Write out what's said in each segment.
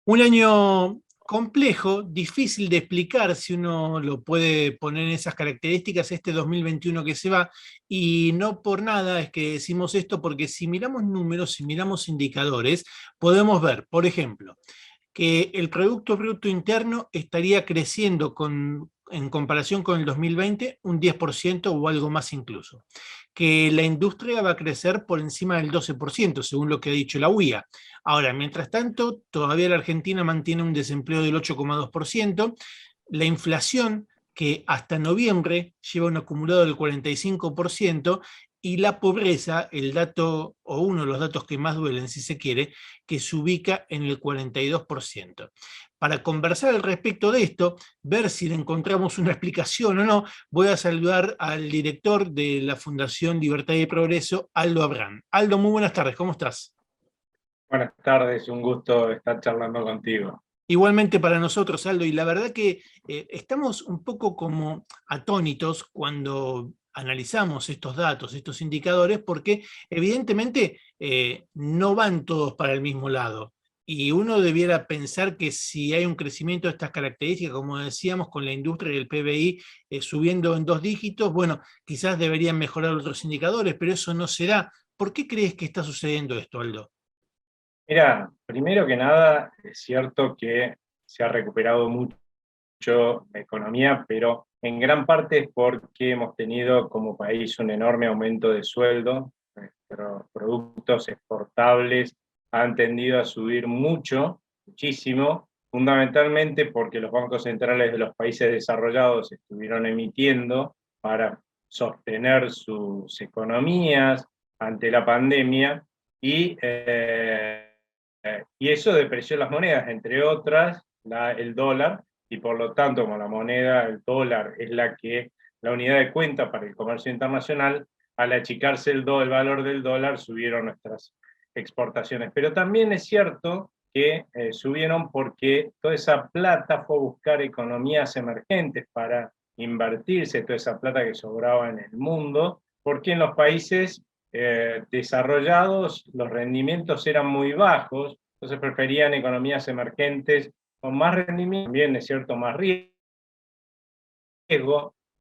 Un año complejo, difícil de explicar si uno lo puede poner en esas características, este 2021 que se va, y no por nada es que decimos esto, porque si miramos números, si miramos indicadores, podemos ver, por ejemplo, que el Producto Bruto Interno estaría creciendo en comparación con el 2020 un 10% o algo más incluso. Que la industria va a crecer por encima del 12%, según lo que ha dicho la UIA. Ahora, mientras tanto, todavía la Argentina mantiene un desempleo del 8,2%, la inflación que hasta noviembre lleva un acumulado del 45%, y la pobreza, el dato o uno de los datos que más duelen, si se quiere, que se ubica en el 42%. Para conversar al respecto de esto, ver si le encontramos una explicación o no, voy a saludar al director de la Fundación Libertad y Progreso, Aldo Abrán. Aldo, muy buenas tardes, ¿cómo estás? Buenas tardes, un gusto estar charlando contigo. Igualmente para nosotros, Aldo, y la verdad que estamos un poco como atónitos cuando analizamos estos datos, estos indicadores, porque evidentemente no van todos para el mismo lado. Y uno debiera pensar que si hay un crecimiento de estas características, como decíamos, con la industria y el PBI subiendo en 2 dígitos, bueno, quizás deberían mejorar otros indicadores, pero eso no será. ¿Por qué crees que está sucediendo esto, Aldo? Mira, primero que nada, es cierto que se ha recuperado mucho la economía, pero en gran parte es porque hemos tenido como país un enorme aumento de sueldo. Nuestros productos exportables han tendido a subir mucho, muchísimo, fundamentalmente porque los bancos centrales de los países desarrollados estuvieron emitiendo para sostener sus economías ante la pandemia y eso depreció las monedas, entre otras el dólar, y por lo tanto, como la moneda, el dólar, es la unidad de cuenta para el comercio internacional, al achicarse el valor del dólar, subieron nuestras exportaciones. Pero también es cierto que subieron porque toda esa plata fue a buscar economías emergentes para invertirse, toda esa plata que sobraba en el mundo, porque en los países desarrollados los rendimientos eran muy bajos, entonces preferían economías emergentes con más rendimiento, también es cierto, más riesgo,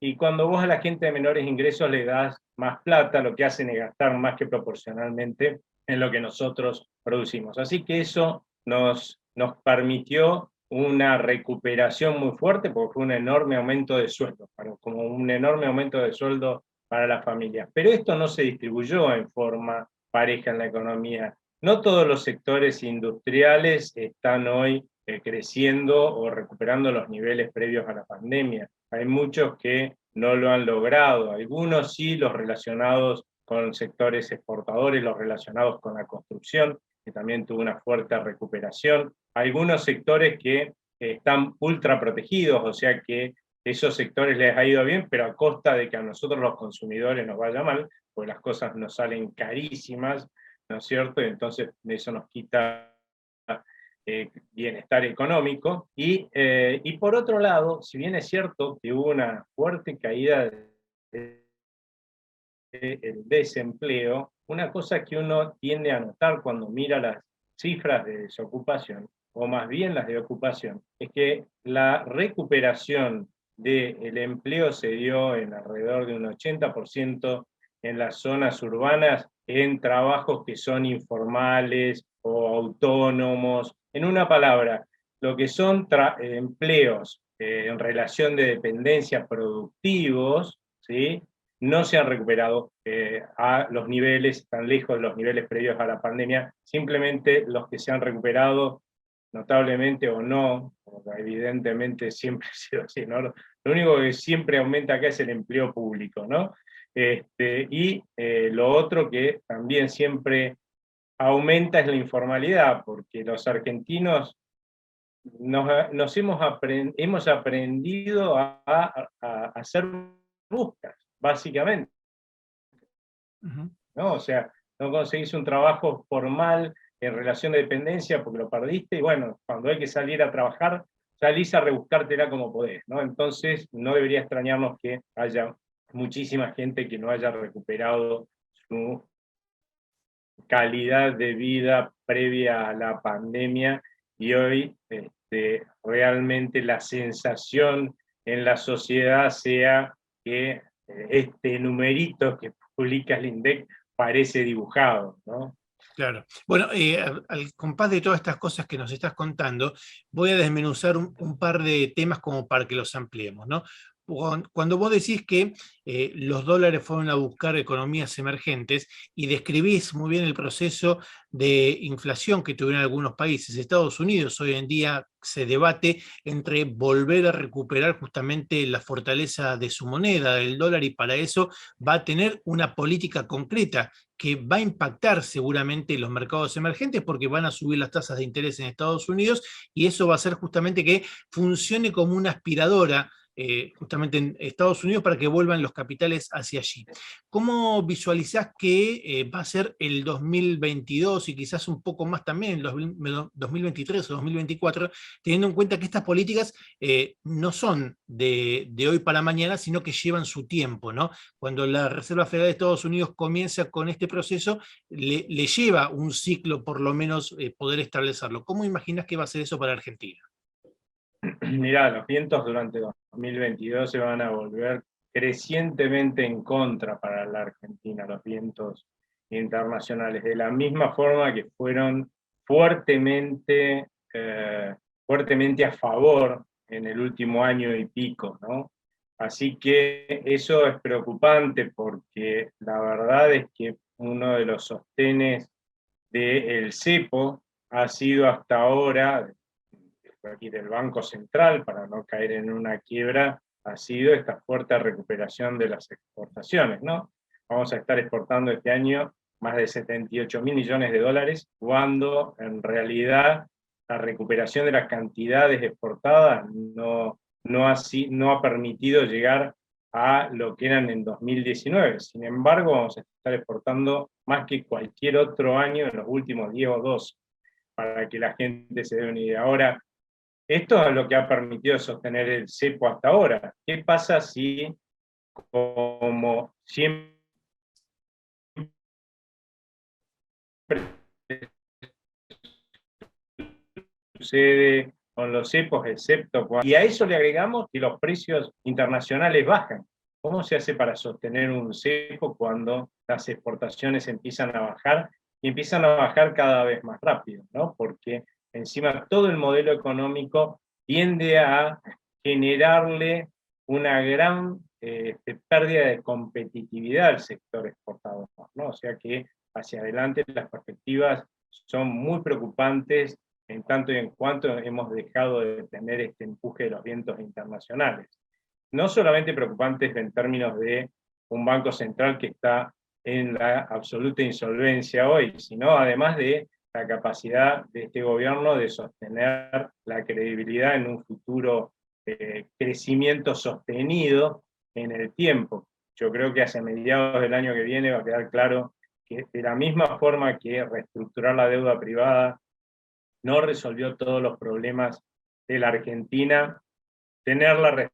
y cuando vos a la gente de menores ingresos le das más plata, lo que hacen es gastar más que proporcionalmente en lo que nosotros producimos. Así que eso nos permitió una recuperación muy fuerte, porque fue un enorme aumento de sueldo, como un enorme aumento de sueldo para las familias. Pero esto no se distribuyó en forma pareja en la economía. No todos los sectores industriales están hoy creciendo o recuperando los niveles previos a la pandemia. Hay muchos que no lo han logrado, algunos sí, los relacionados con sectores exportadores, los relacionados con la construcción, que también tuvo una fuerte recuperación, algunos sectores que están ultra protegidos, o sea que esos sectores les ha ido bien, pero a costa de que a nosotros los consumidores nos vaya mal, pues las cosas nos salen carísimas, ¿no es cierto? Y entonces eso nos quita bienestar económico. Y por otro lado, si bien es cierto que hubo una fuerte caída del desempleo, una cosa que uno tiende a notar cuando mira las cifras de desocupación, o más bien las de ocupación, es que la recuperación del empleo se dio en alrededor de un 80% en las zonas urbanas, en trabajos que son informales o autónomos. En una palabra, lo que son empleos en relación de dependencia productivos, ¿sí?, no se han recuperado a los niveles, tan lejos de los niveles previos a la pandemia. Simplemente los que se han recuperado, notablemente o no, evidentemente siempre ha sido así, ¿no? Lo único que siempre aumenta acá es el empleo público, ¿no? Lo otro que también siempre aumenta es la informalidad, porque los argentinos hemos aprendido a hacer buscas, básicamente, Uh -huh. ¿no? O sea, no conseguís un trabajo formal en relación de dependencia porque lo perdiste, y bueno, cuando hay que salir a trabajar, salís a rebuscártela como podés, ¿no? Entonces, no debería extrañarnos que haya muchísima gente que no haya recuperado su calidad de vida previa a la pandemia, y hoy realmente la sensación en la sociedad sea que este numerito que publica el INDEC parece dibujado, ¿no? Claro. Bueno, al compás de todas estas cosas que nos estás contando, voy a desmenuzar un par de temas como para que los ampliemos, ¿no? Cuando vos decís que los dólares fueron a buscar economías emergentes y describís muy bien el proceso de inflación que tuvieron algunos países, Estados Unidos hoy en día se debate entre volver a recuperar justamente la fortaleza de su moneda, del dólar, y para eso va a tener una política concreta que va a impactar seguramente los mercados emergentes porque van a subir las tasas de interés en Estados Unidos y eso va a hacer justamente que funcione como una aspiradora justamente en Estados Unidos para que vuelvan los capitales hacia allí. ¿Cómo visualizás que va a ser el 2022 y quizás un poco más también el 2023 o 2024, teniendo en cuenta que estas políticas no son de hoy para mañana, sino que llevan su tiempo, ¿no? Cuando la Reserva Federal de Estados Unidos comienza con este proceso, le lleva un ciclo por lo menos poder establecerlo. ¿Cómo imaginas que va a ser eso para Argentina? Mirá, los vientos durante 2022 se van a volver crecientemente en contra para la Argentina, los vientos internacionales, de la misma forma que fueron fuertemente, fuertemente a favor en el último año y pico, ¿no? Así que eso es preocupante porque la verdad es que uno de los sostenes del cepo ha sido hasta ahora, aquí del Banco Central, para no caer en una quiebra, ha sido esta fuerte recuperación de las exportaciones, ¿no? Vamos a estar exportando este año más de 78.000 millones de dólares, cuando en realidad la recuperación de las cantidades exportadas no ha permitido llegar a lo que eran en 2019. Sin embargo, vamos a estar exportando más que cualquier otro año en los últimos 10 o 12, para que la gente se dé una idea. Ahora, esto es lo que ha permitido sostener el cepo hasta ahora. ¿Qué pasa si, como siempre sucede con los cepos, excepto cuando... Y a eso le agregamos que los precios internacionales bajan. ¿Cómo se hace para sostener un cepo cuando las exportaciones empiezan a bajar y empiezan a bajar cada vez más rápido, ¿no? Porque encima todo el modelo económico tiende a generarle una gran pérdida de competitividad al sector exportador, ¿no? O sea que hacia adelante las perspectivas son muy preocupantes en tanto y en cuanto hemos dejado de tener este empuje de los vientos internacionales. No solamente preocupantes en términos de un banco central que está en la absoluta insolvencia hoy, sino además de la capacidad de este gobierno de sostener la credibilidad en un futuro crecimiento sostenido en el tiempo. Yo creo que hacia mediados del año que viene va a quedar claro que de la misma forma que reestructurar la deuda privada no resolvió todos los problemas de la Argentina, tener la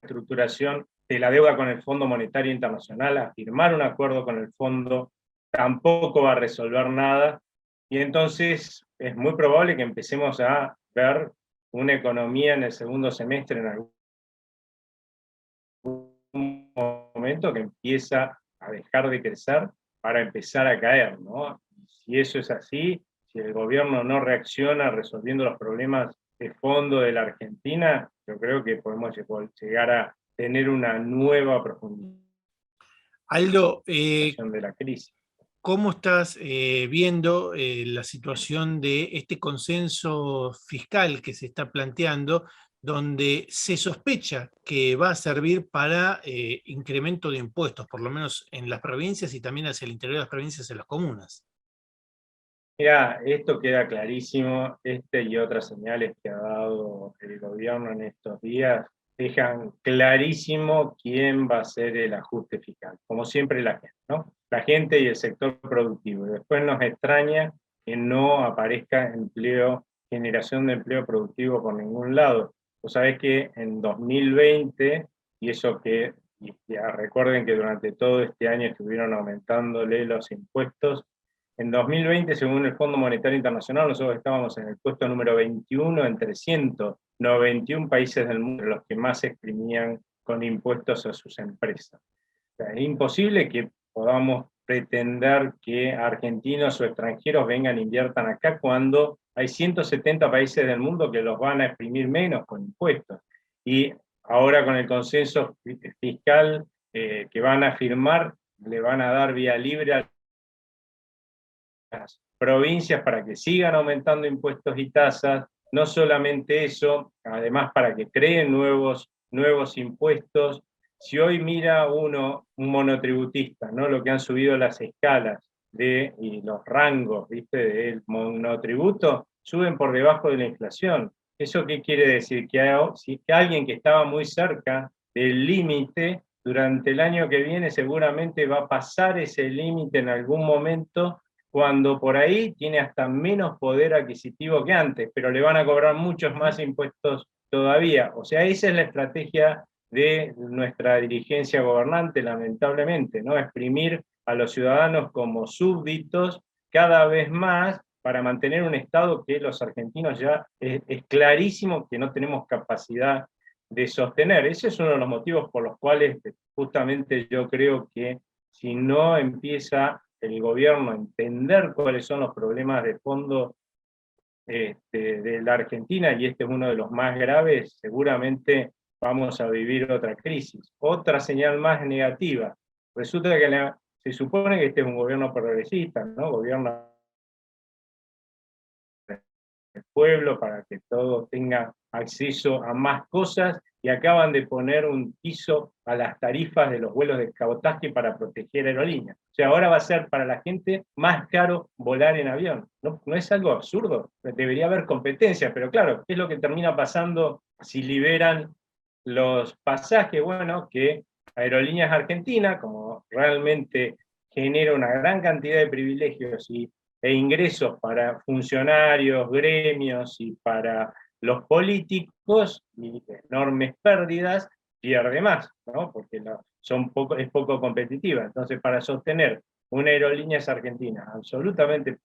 reestructuración de la deuda con el Fondo Monetario Internacional, a firmar un acuerdo con el fondo, tampoco va a resolver nada, y entonces es muy probable que empecemos a ver una economía en el segundo semestre en algún momento que empieza a dejar de crecer para empezar a caer, ¿no? Si eso es así, si el gobierno no reacciona resolviendo los problemas de fondo de la Argentina, yo creo que podemos llegar a tener una nueva profundización Aldo, de la crisis. ¿cómo estás viendo la situación de este consenso fiscal que se está planteando, donde se sospecha que va a servir para incremento de impuestos, por lo menos en las provincias y también hacia el interior de las provincias en las comunas? Mira, esto queda clarísimo, y otras señales que ha dado el gobierno en estos días dejan clarísimo quién va a ser el ajuste fiscal, como siempre la gente, ¿no? La gente y el sector productivo. Y después nos extraña que no aparezca empleo, generación de empleo productivo por ningún lado. Vos sabés que en 2020, y eso que, y ya recuerden que durante todo este año estuvieron aumentándole los impuestos, En 2020, según el Fondo Monetario Internacional, nosotros estábamos en el puesto número 21 entre 191 países del mundo, los que más exprimían con impuestos a sus empresas. O sea, es imposible que podamos pretender que argentinos o extranjeros vengan e inviertan acá cuando hay 170 países del mundo que los van a exprimir menos con impuestos. Y ahora con el consenso fiscal que van a firmar, le van a dar vía libre a las provincias para que sigan aumentando impuestos y tasas. No solamente eso, además para que creen nuevos impuestos. Si hoy mira uno, un monotributista, ¿no? Lo que han subido las escalas y los rangos, ¿viste? Del monotributo, suben por debajo de la inflación. ¿Eso qué quiere decir? Que alguien que estaba muy cerca del límite, durante el año que viene seguramente va a pasar ese límite en algún momento, cuando por ahí tiene hasta menos poder adquisitivo que antes, pero le van a cobrar muchos más impuestos todavía. O sea, esa es la estrategia de nuestra dirigencia gobernante, lamentablemente, ¿no? Exprimir a los ciudadanos como súbditos cada vez más para mantener un Estado que los argentinos ya es clarísimo que no tenemos capacidad de sostener. Ese es uno de los motivos por los cuales justamente yo creo que si no empieza el gobierno a entender cuáles son los problemas de fondo de la Argentina, y este es uno de los más graves, seguramente vamos a vivir otra crisis. Otra señal más negativa. Resulta que se supone que este es un gobierno progresista, ¿no? Gobierno del pueblo para que todos tengan acceso a más cosas, y acaban de poner un piso a las tarifas de los vuelos de cabotaje para proteger aerolíneas. O sea, ahora va a ser para la gente más caro volar en avión. ¿No es algo absurdo? Debería haber competencia, pero claro, ¿qué es lo que termina pasando si liberan los pasajes? Bueno, que Aerolíneas Argentinas, como realmente genera una gran cantidad de privilegios e ingresos para funcionarios, gremios y para los políticos, y enormes pérdidas, pierde más, ¿no? Porque es poco competitiva. Entonces, para sostener una Aerolíneas Argentina absolutamente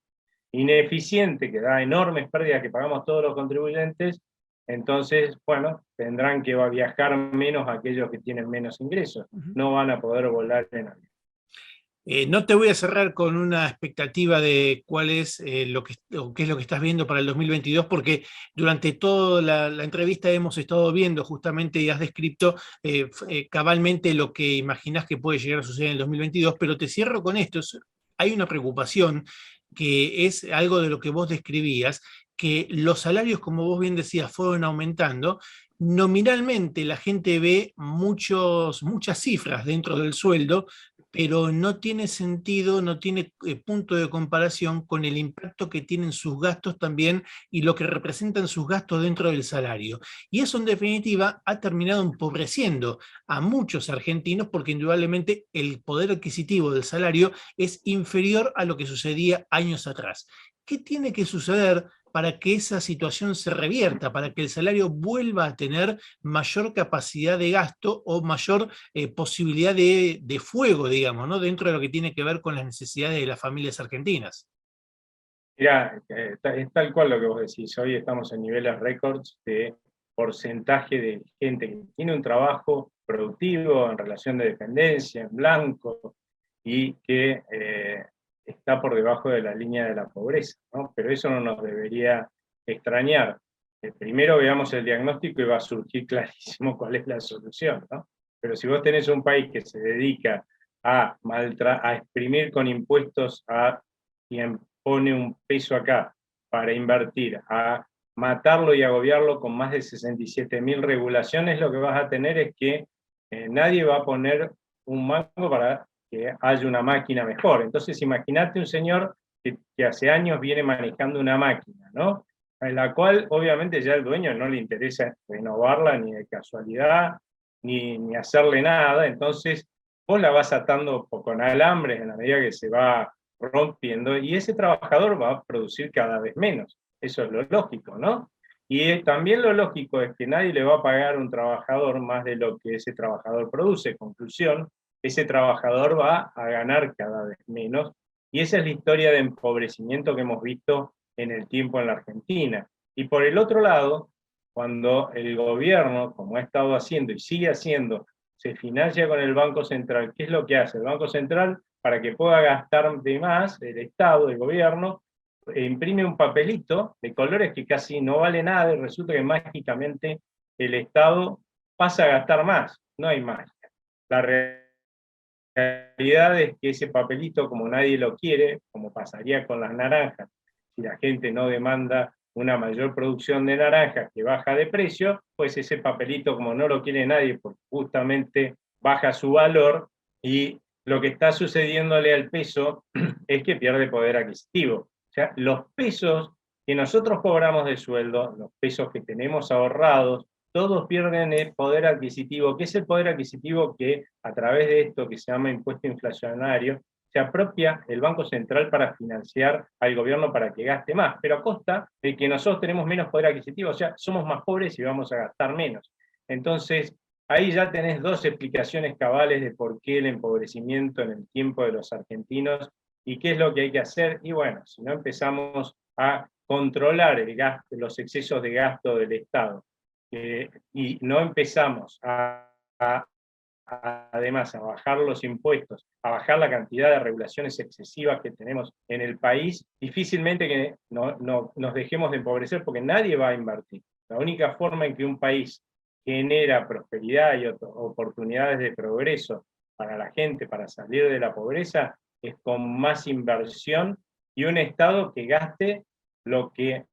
ineficiente, que da enormes pérdidas que pagamos todos los contribuyentes, entonces, bueno, tendrán que viajar menos aquellos que tienen menos ingresos. No van a poder volar en avión. No te voy a cerrar con una expectativa de cuál es qué es lo que estás viendo para el 2022, porque durante toda la entrevista hemos estado viendo justamente y has descrito cabalmente lo que imaginás que puede llegar a suceder en el 2022, pero te cierro con esto. Hay una preocupación que es algo de lo que vos describías, que los salarios, como vos bien decías, fueron aumentando. Nominalmente la gente ve muchas cifras dentro del sueldo, pero no tiene sentido, no tiene punto de comparación con el impacto que tienen sus gastos también y lo que representan sus gastos dentro del salario. Y eso en definitiva ha terminado empobreciendo a muchos argentinos, porque indudablemente el poder adquisitivo del salario es inferior a lo que sucedía años atrás. ¿Qué tiene que suceder para que esa situación se revierta, para que el salario vuelva a tener mayor capacidad de gasto o mayor posibilidad de fuego, digamos, ¿no? Dentro de lo que tiene que ver con las necesidades de las familias argentinas? Mirá, es tal cual lo que vos decís. Hoy estamos en niveles récords de porcentaje de gente que tiene un trabajo productivo en relación de dependencia, en blanco, y que está por debajo de la línea de la pobreza, ¿no? Pero eso no nos debería extrañar. Primero veamos el diagnóstico y va a surgir clarísimo cuál es la solución, ¿no? Pero si vos tenés un país que se dedica a exprimir con impuestos a quien pone un peso acá para invertir, a matarlo y agobiarlo con más de 67.000 regulaciones, lo que vas a tener es que nadie va a poner un mango para que haya una máquina mejor. Entonces imagínate un señor que hace años viene manejando una máquina, ¿no? En la cual obviamente ya el dueño no le interesa renovarla ni de casualidad, ni hacerle nada, entonces vos la vas atando con alambres en la medida que se va rompiendo, y ese trabajador va a producir cada vez menos. Eso es lo lógico, ¿no? Y también lo lógico es que nadie le va a pagar a un trabajador más de lo que ese trabajador produce. Conclusión, ese trabajador va a ganar cada vez menos, Y esa es la historia de empobrecimiento que hemos visto en el tiempo en la Argentina. Y por el otro lado, cuando el gobierno, como ha estado haciendo y sigue haciendo, se financia con el Banco Central, ¿qué es lo que hace? El Banco Central, para que pueda gastar de más, el Estado, el gobierno, imprime un papelito de colores que casi no vale nada, y resulta que mágicamente el Estado pasa a gastar más. No hay magia. La realidad es que ese papelito, como nadie lo quiere, como pasaría con las naranjas, si la gente no demanda una mayor producción de naranjas que baja de precio, pues ese papelito, como no lo quiere nadie, porque justamente baja su valor, y lo que está sucediéndole al peso es que pierde poder adquisitivo. O sea, los pesos que nosotros cobramos de sueldo, los pesos que tenemos ahorrados, todos pierden el poder adquisitivo, que es el poder adquisitivo que a través de esto que se llama impuesto inflacionario, se apropia el Banco Central para financiar al gobierno para que gaste más, pero a costa de que nosotros tenemos menos poder adquisitivo, o sea, somos más pobres y vamos a gastar menos. Entonces, ahí ya tenés dos explicaciones cabales de por qué el empobrecimiento en el tiempo de los argentinos y qué es lo que hay que hacer. Y bueno, si no empezamos a controlar el gasto, los excesos de gasto del Estado, y no empezamos además a bajar los impuestos, a bajar la cantidad de regulaciones excesivas que tenemos en el país, difícilmente que nos dejemos de empobrecer, porque nadie va a invertir. La única forma en que un país genera prosperidad y oportunidades de progreso para la gente, para salir de la pobreza, es con más inversión y un Estado que gaste lo que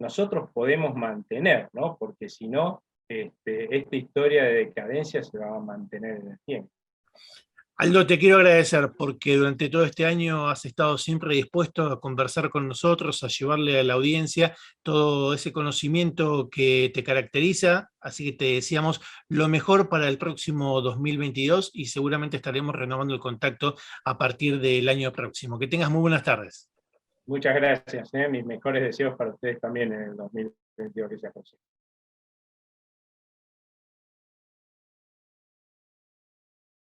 nosotros podemos mantener, ¿no? Porque si no, esta historia de decadencia se va a mantener en el tiempo. Aldo, te quiero agradecer porque durante todo este año has estado siempre dispuesto a conversar con nosotros, a llevarle a la audiencia todo ese conocimiento que te caracteriza, así que te deseamos lo mejor para el próximo 2022 y seguramente estaremos renovando el contacto a partir del año próximo. Que tengas muy buenas tardes. Muchas gracias, mis mejores deseos para ustedes también en el 2022 que se aproxima.